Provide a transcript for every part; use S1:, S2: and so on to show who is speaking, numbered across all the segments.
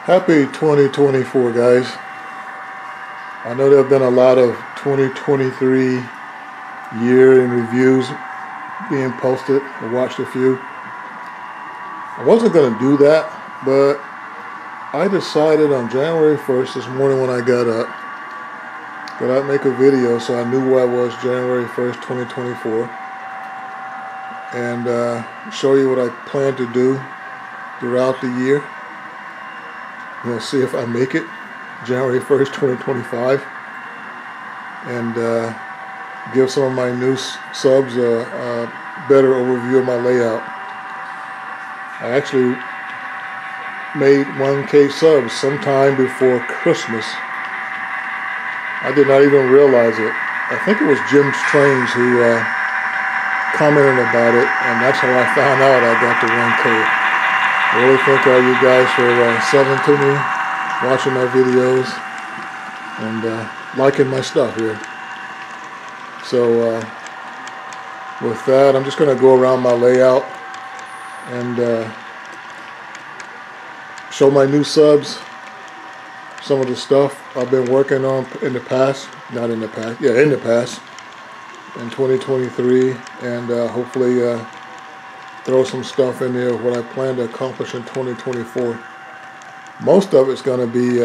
S1: Happy 2024, guys. I know there have been a lot of 2023 year in reviews being posted. I watched a few. I wasn't going to do that, but I decided on January 1st this morning when I got up that I'd make a video so I knew where I was January 1st, 2024, and show you what I plan to do throughout the year. We'll see if I make it January 1st, 2025, and give some of my new subs a better overview of my layout. I actually made 1K subs sometime before Christmas. I did not even realize it. I think it was Jim's Trains who commented about it, and that's how I found out I got to 1K. I really thank all you guys for subbing to me, watching my videos, and liking my stuff here. So with that, I'm just going to go around my layout and show my new subs some of the stuff I've been working on in the past, in the past, in 2023, and hopefully throw some stuff in there what I plan to accomplish in 2024. Most of it's going to be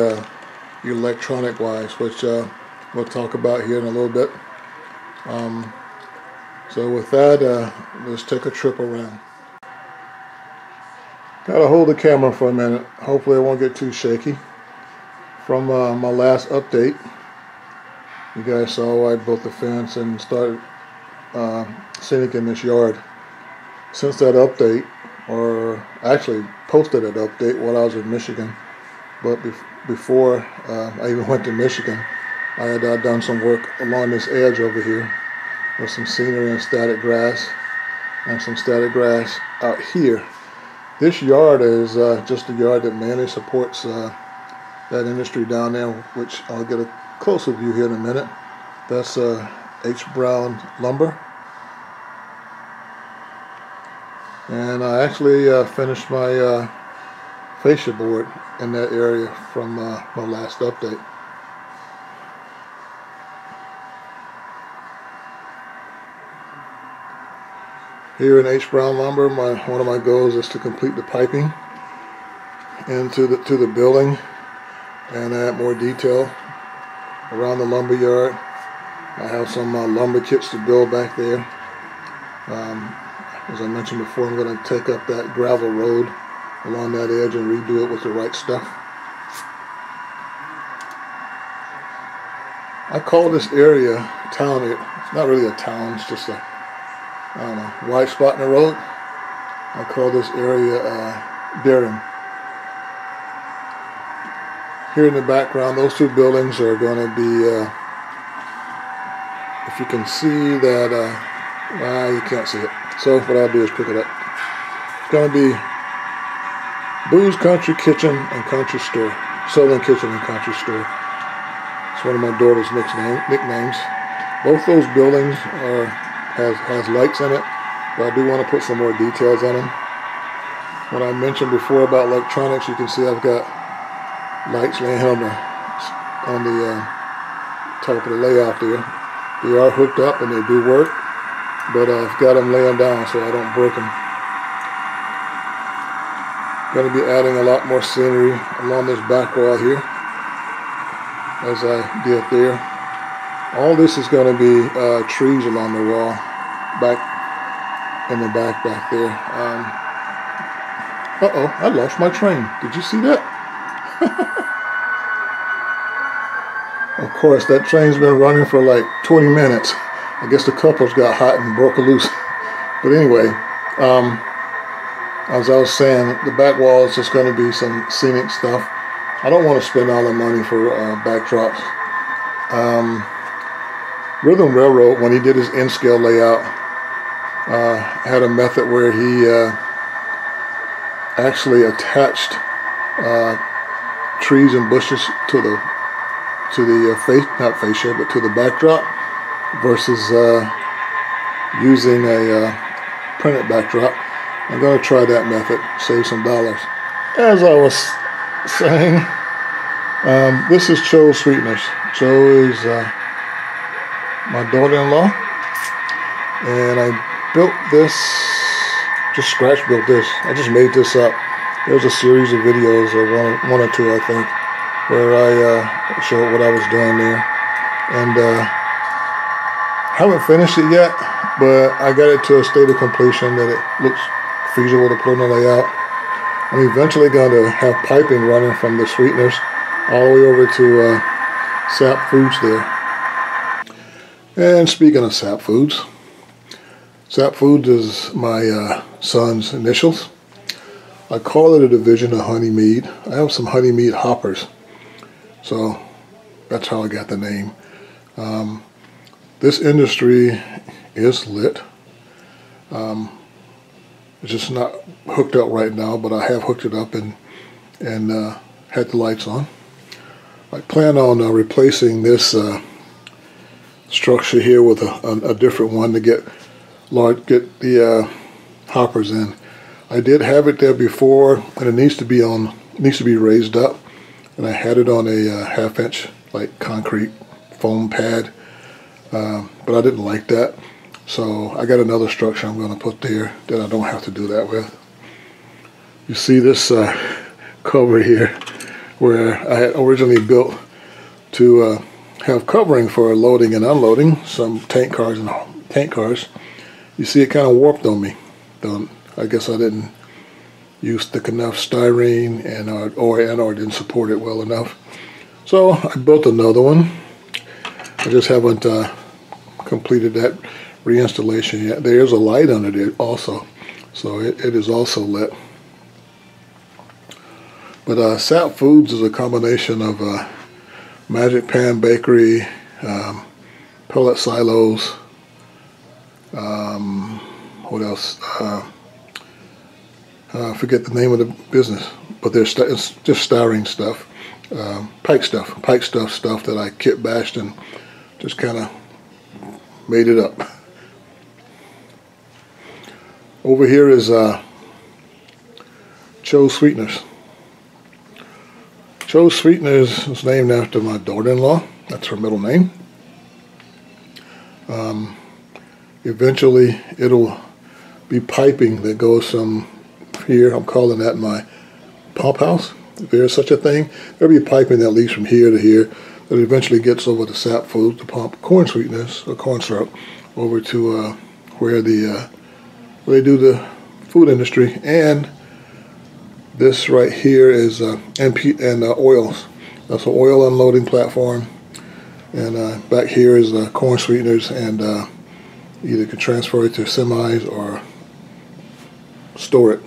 S1: electronic wise, which we'll talk about here in a little bit. So with that, let's take a trip around. Gotta hold the camera for a minute. Hopefully it won't get too shaky. From my last update, you guys saw I built the fence and started scenic in this yard. Since that update, or actually posted that update while I was in Michigan, but before I even went to Michigan, I had done some work along this edge over here with some scenery and static grass, and some static grass out here. This yard is just a yard that mainly supports that industry down there, which I'll get a closer view here in a minute. That's H. Brown lumber. And I actually finished my fascia board in that area from my last update. Here in H. Brown lumber, one of my goals is to complete the piping into the building and add more detail around the lumber yard. I have some lumber kits to build back there. As I mentioned before, I'm going to take up that gravel road along that edge and redo it with the right stuff. I call this area town. It's not really a town, it's just a, I don't know, wide spot in the road. I call this area Darien. Here in the background, those two buildings are going to be, if you can see that, you can't see it. So what I'll do is pick it up. It's going to be Boo's Country Kitchen and Country Store. Southern Kitchen and Country Store. It's one of my daughter's nicknames. Both those buildings has lights in it, but I do want to put some more details on them. When I mentioned before about electronics, you can see I've got lights laying on the top of the layout there. They are hooked up and they do work, but I've got them laying down so I don't break them. Going to be adding a lot more scenery along this back wall here, as I did there. All this is going to be trees along the wall, back in the back there. Uh-oh, I lost my train. Did you see that? Of course, that train's been running for like 20 minutes. I guess the couplers got hot and broke loose. But anyway, as I was saying, the back wall is just going to be some scenic stuff. I don't want to spend all the money for backdrops. Rhythm Railroad, when he did his N-scale layout, had a method where he actually attached trees and bushes to the backdrop versus using a printed backdrop. I'm going to try that method, save some dollars. As I was saying. This is Cho's Sweeteners. Cho is my daughter-in-law, and I built this, just scratch built this. I just made this up. There's a series of videos, or one or two I think, where I showed what I was doing there. And haven't finished it yet, but I got it to a state of completion that it looks feasible to put on the layout. I'm eventually going to have piping running from the sweeteners all the way over to Sap Foods there. And speaking of Sap Foods is my son's initials. I call it a division of honey mead. I have some honey mead hoppers, so that's how I got the name. This industry is lit. It's just not hooked up right now, but I have hooked it up and had the lights on. I plan on replacing this structure here with a different one to get the hoppers in. I did have it there before, and it needs to be raised up, and I had it on a half-inch like concrete foam pad, but I didn't like that, so I got another structure I'm going to put there that I don't have to do that with. You see this cover here, where I had originally built to have covering for loading and unloading some tank cars. You see it kind of warped on me. I guess I didn't use thick enough styrene, or didn't support it well enough. So I built another one. I just haven't completed that reinstallation yet. There's a light under there also, so it is also lit. But Sap Foods is a combination of Magic Pan Bakery, pellet silos, what else? I forget the name of the business, but it's just styrene stuff, pipe stuff that I kit bashed and just kind of made it up. Over here is Cho's Sweeteners. Cho's Sweeteners is named after my daughter-in-law. That's her middle name. Eventually it'll be piping that goes from here. I'm calling that my pump house, if there's such a thing. There'll be piping that leads from here to here that eventually gets over to Sap Foods to pump corn sweeteners or corn syrup over to where they do the food industry. And this right here is oils. That's an oil unloading platform. And back here is corn sweeteners, and either can transfer it to semis or store it.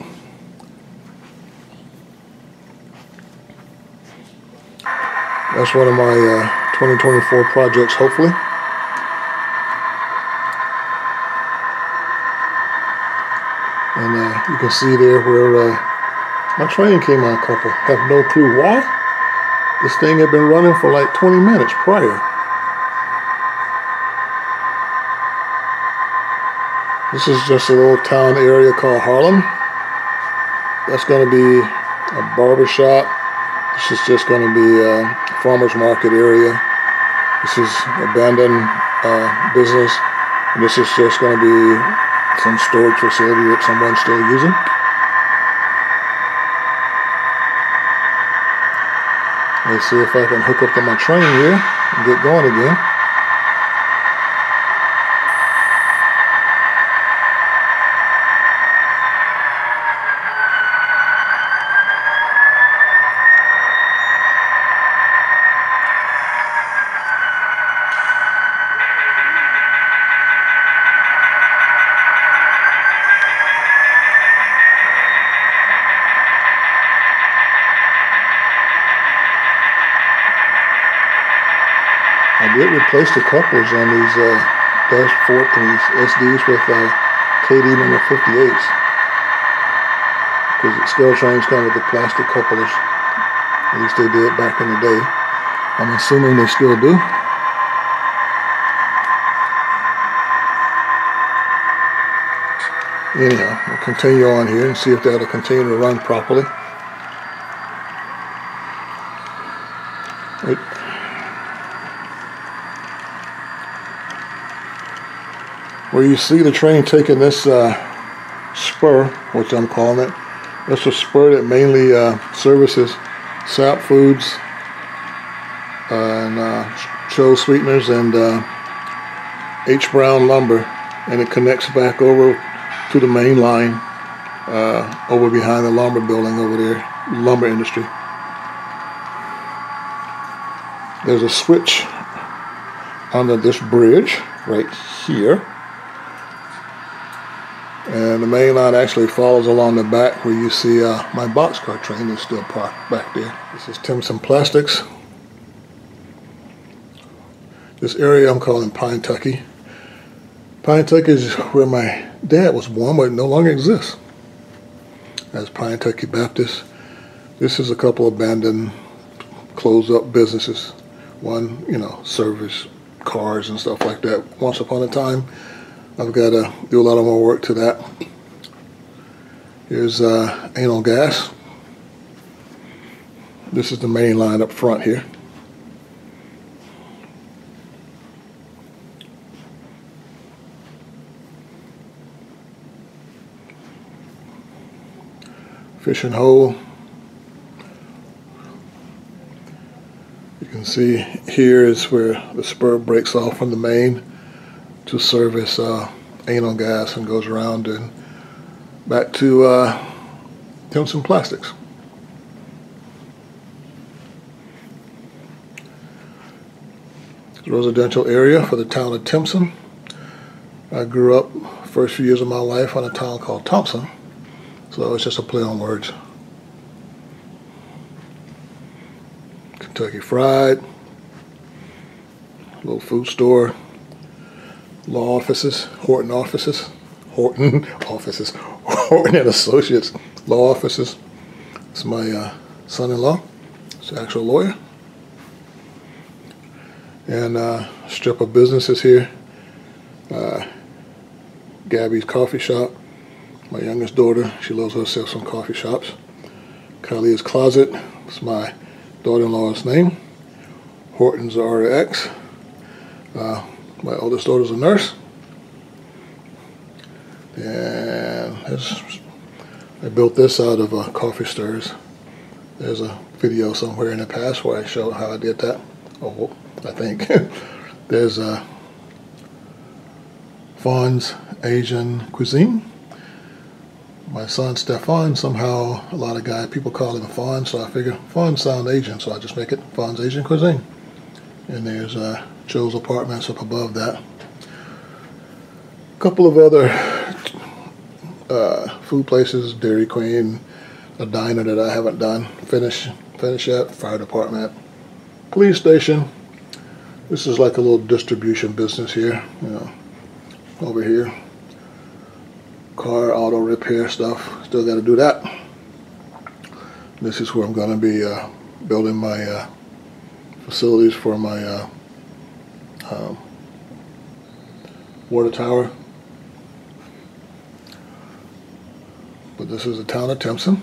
S1: That's one of my 2024 projects, hopefully. And you can see there where my train came on a couple. Have no clue why. This thing had been running for like 20 minutes prior. This is just a little town area called Harlem. That's going to be a barber shop. This is just going to be a farmer's market area. This is abandoned business. And this is just going to be some storage facility that someone's still using. Let's see if I can hook up to my train here and get going again. I did replace the couplers on these Dash 4s, SDs with KD number 58s. Because scale trains come with the plastic couplers. At least they did back in the day. I'm assuming they still do. Anyhow, we'll continue on here and see if that'll continue to run properly. Where you see the train taking this spur, which I'm calling it, that's a spur that mainly services Sap Foods and Cho Sweeteners and H. Brown Lumber, and it connects back over to the main line over behind the lumber building over there, lumber industry. There's a switch under this bridge right here, and the main line actually follows along the back where you see my boxcar train is still parked back there. This is Timpson Plastics. This area I'm calling Pine Tucky. Pine Tucky is where my dad was born, but it no longer exists as Pine Tucky Baptist. This is a couple of abandoned, closed up businesses. One, you know, service cars and stuff like that. Once upon a time, I've got to do a lot of more work to that. Here's anal gas. This is the main line up front here. Fishing hole. You can see here is where the spur breaks off from the main to service anal gas and goes around and back to Timpson Plastics. It's a residential area for the town of Timpson. I grew up first few years of my life on a town called Thompson, so it's just a play on words. Kentucky Fried, little food store, law offices, Horton offices, Horton and Associates law offices. It's my son-in-law. He's an actual lawyer. And a strip of businesses here. Gabby's coffee shop. My youngest daughter, she loves herself some coffee shops. Kylie's Closet. It's my daughter-in-law's name. Horton's RX. My oldest daughter's a nurse. And I built this out of coffee stirrers. There's a video somewhere in the past where I showed how I did that. Oh, I think. There's Fawn's Asian Cuisine. My son Stefan, somehow a lot of people call him Fawn, so I figure Fawn sound Asian, so I just make it Fawn's Asian Cuisine. And there's Joe's Apartments up above that. A couple of other food places, Dairy Queen, a diner that I haven't done, finish yet, fire department, police station. This is like a little distribution business here, you know, over here. Car, auto repair stuff, still got to do that. This is where I'm going to be building my facilities for my water tower. But this is the town of Timpson.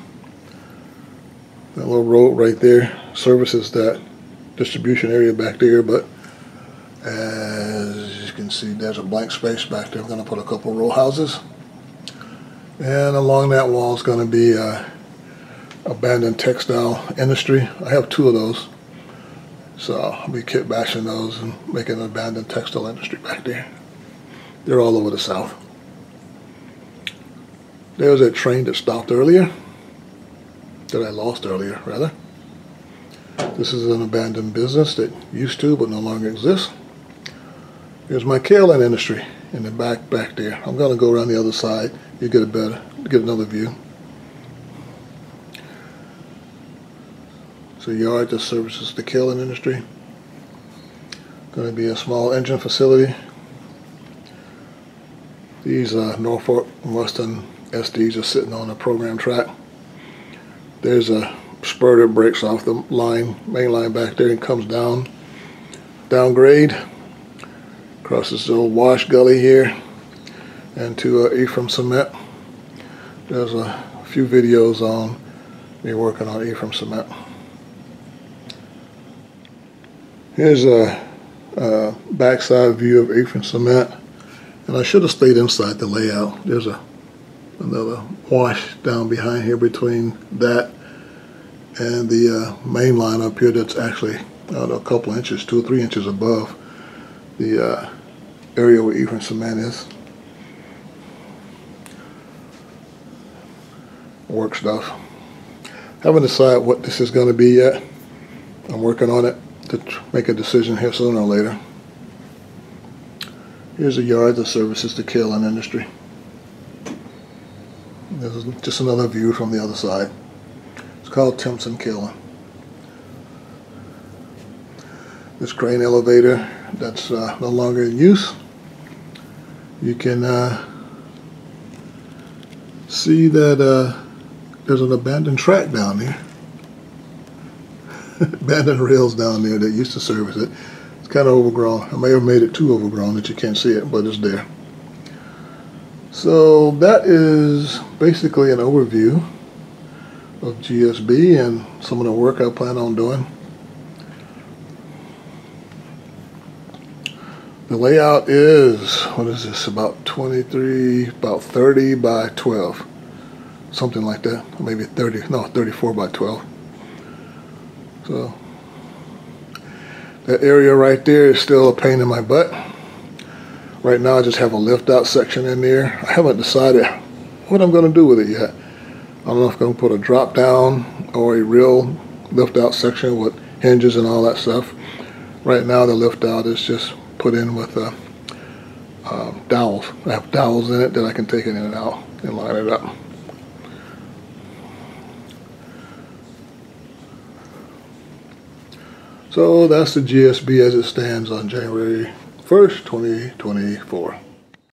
S1: That little road right there services that distribution area back there, but as you can see, there's a blank space back there. I'm going to put a couple row houses. And along that wall is going to be abandoned textile industry. I have two of those. So I'll be kit bashing those and making an abandoned textile industry back there. They're all over the South. There was that train that stopped earlier, that I lost earlier, rather. This is an abandoned business that used to but no longer exists. Here's my kaolin industry in the back there. I'm going to go around the other side. You get another view. It's a yard that services the kaolin industry. Going to be a small engine facility. These Norfolk Western SDs are sitting on a program track. There's a spur that breaks off the main line back there and comes downgrade, across this little wash gully here, and to Ephraim Cement. There's a few videos on me working on Ephraim Cement. Here's a backside view of apron cement, and I should have stayed inside the layout. There's another wash down behind here between that and the main line up here that's actually I don't know, a couple inches, 2 or 3 inches above the area where apron cement is. Work stuff. Haven't decided what this is going to be yet. I'm working on it to make a decision here sooner or later. Here's a yard that services the killing industry. This is just another view from the other side. It's called Timpson Killing. This crane elevator that's no longer in use. You can see that there's an abandoned track down there. Abandoned rails down there that used to service it. It's kind of overgrown. I may have made it too overgrown that you can't see it, but it's there. So that is basically an overview of GSB and some of the work I plan on doing. The layout is, what is this, about 30 by 12. Something like that. Maybe 34 by 12. So that area right there is still a pain in my butt. Right now I just have a lift out section in there. I haven't decided what I'm going to do with it yet. I don't know if I'm going to put a drop down or a real lift out section with hinges and all that stuff. Right now the lift out is just put in with dowels. I have dowels in it that I can take it in and out and line it up. So that's the GSB as it stands on January 1st, 2024.